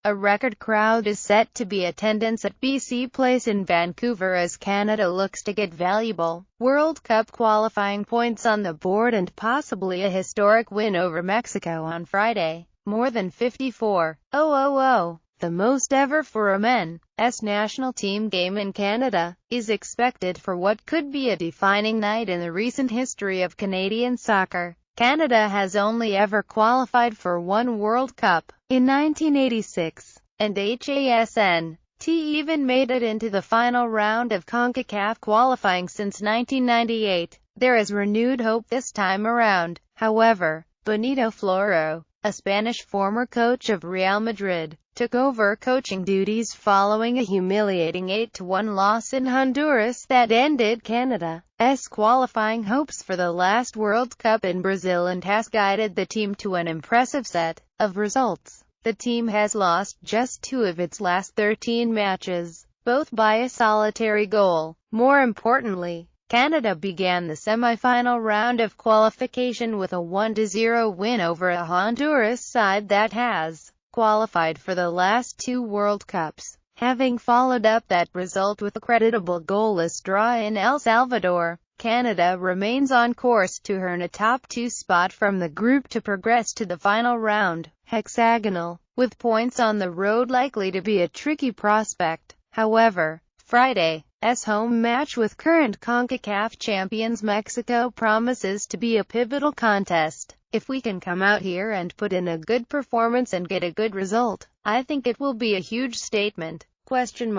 A record crowd is set to be attendance at BC Place in Vancouver as Canada looks to get valuable World Cup qualifying points on the board and possibly a historic win over Mexico on Friday. More than 54,000, the most ever for a men's national team game in Canada, is expected for what could be a defining night in the recent history of Canadian soccer. Canada has only ever qualified for one World Cup, in 1986, and HASNT even made it into the final round of Concacaf qualifying since 1998. There is renewed hope this time around, however. Benito Floro, a Spanish former coach of Real Madrid, took over coaching duties following a humiliating 8-1 loss in Honduras that ended Canada's qualifying hopes for the last World Cup in Brazil and has guided the team to an impressive set of results. The team has lost just 2 of its last 13 matches, both by a solitary goal. More importantly, Canada began the semi-final round of qualification with a 1-0 win over a Honduras side that has qualified for the last 2 World Cups, having followed up that result with a creditable goalless draw in El Salvador. Canada remains on course to earn a top 2 spot from the group to progress to the final round, Hexagonal, with points on the road likely to be a tricky prospect. However, Friday's home match with current CONCACAF champions Mexico promises to be a pivotal contest. If we can come out here and put in a good performance and get a good result, I think it will be a huge statement. Veteran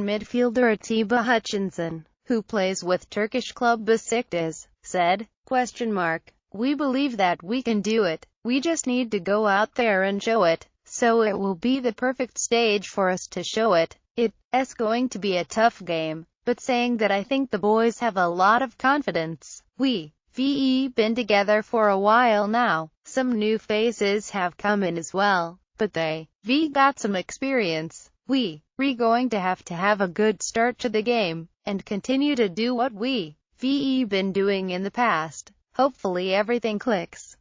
midfielder Atiba Hutchinson, who plays with Turkish club Beşiktaş, said, "We believe that we can do it. We just need to go out there and show it. So it will be the perfect stage for us to show it. It's going to be a tough game, but saying that I think the boys have a lot of confidence. We've been together for a while now. Some new faces have come in as well, but they've got some experience. We're going to have a good start to the game, and continue to do what we've been doing in the past. Hopefully everything clicks."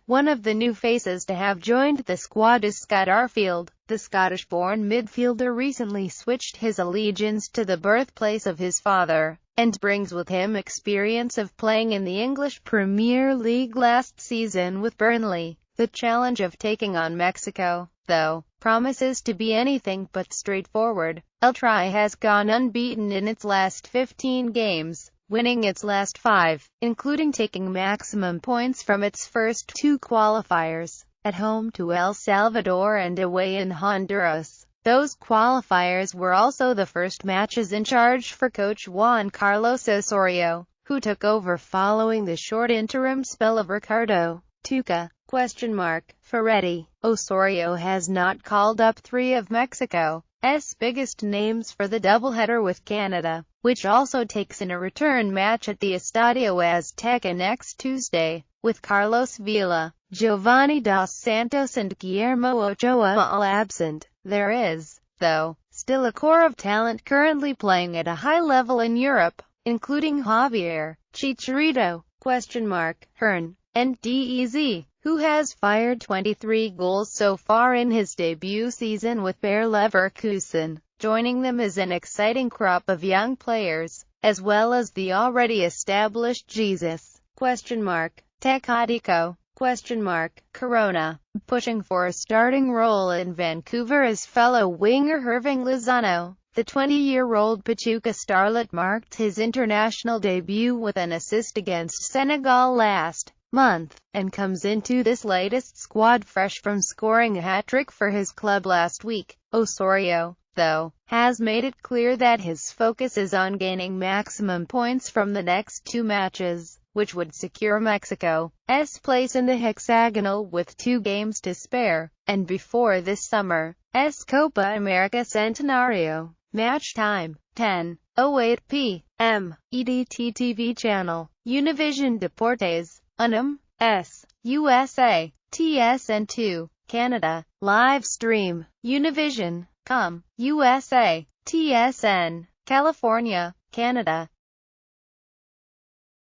One of the new faces to have joined the squad is Scott Arfield. The Scottish-born midfielder recently switched his allegiance to the birthplace of his father, and brings with him experience of playing in the English Premier League last season with Burnley. The challenge of taking on Mexico, though, promises to be anything but straightforward. El Tri has gone unbeaten in its last 15 games, winning its last 5, including taking maximum points from its first 2 qualifiers, at home to El Salvador and away in Honduras. Those qualifiers were also the first matches in charge for coach Juan Carlos Osorio, who took over following the short interim spell of Ricardo Tuca. Ferretti. Osorio has not called up 3 of Mexico's biggest names for the doubleheader with Canada, which also takes in a return match at the Estadio Azteca next Tuesday, with Carlos Vela, Giovanni dos Santos and Guillermo Ochoa all absent. There is, though, still a core of talent currently playing at a high level in Europe, including Javier Chicharito, Hearn, and Dez, who has fired 23 goals so far in his debut season with Bayer Leverkusen. Joining them is an exciting crop of young players, as well as the already established Jesus, Tecatico, Corona, pushing for a starting role in Vancouver as fellow winger Hirving Lozano. The 20-year-old Pachuca starlet marked his international debut with an assist against Senegal last month, and comes into this latest squad fresh from scoring a hat-trick for his club last week. Osorio, though, has made it clear that his focus is on gaining maximum points from the next 2 matches, which would secure Mexico's place in the Hexagonal with 2 games to spare, and before this summer's Copa America Centenario. Match time, 10:08 p.m., EDT TV channel, Univision Deportes, USA, TSN2, Canada, live stream, Univision, USA, TSN, California, Canada.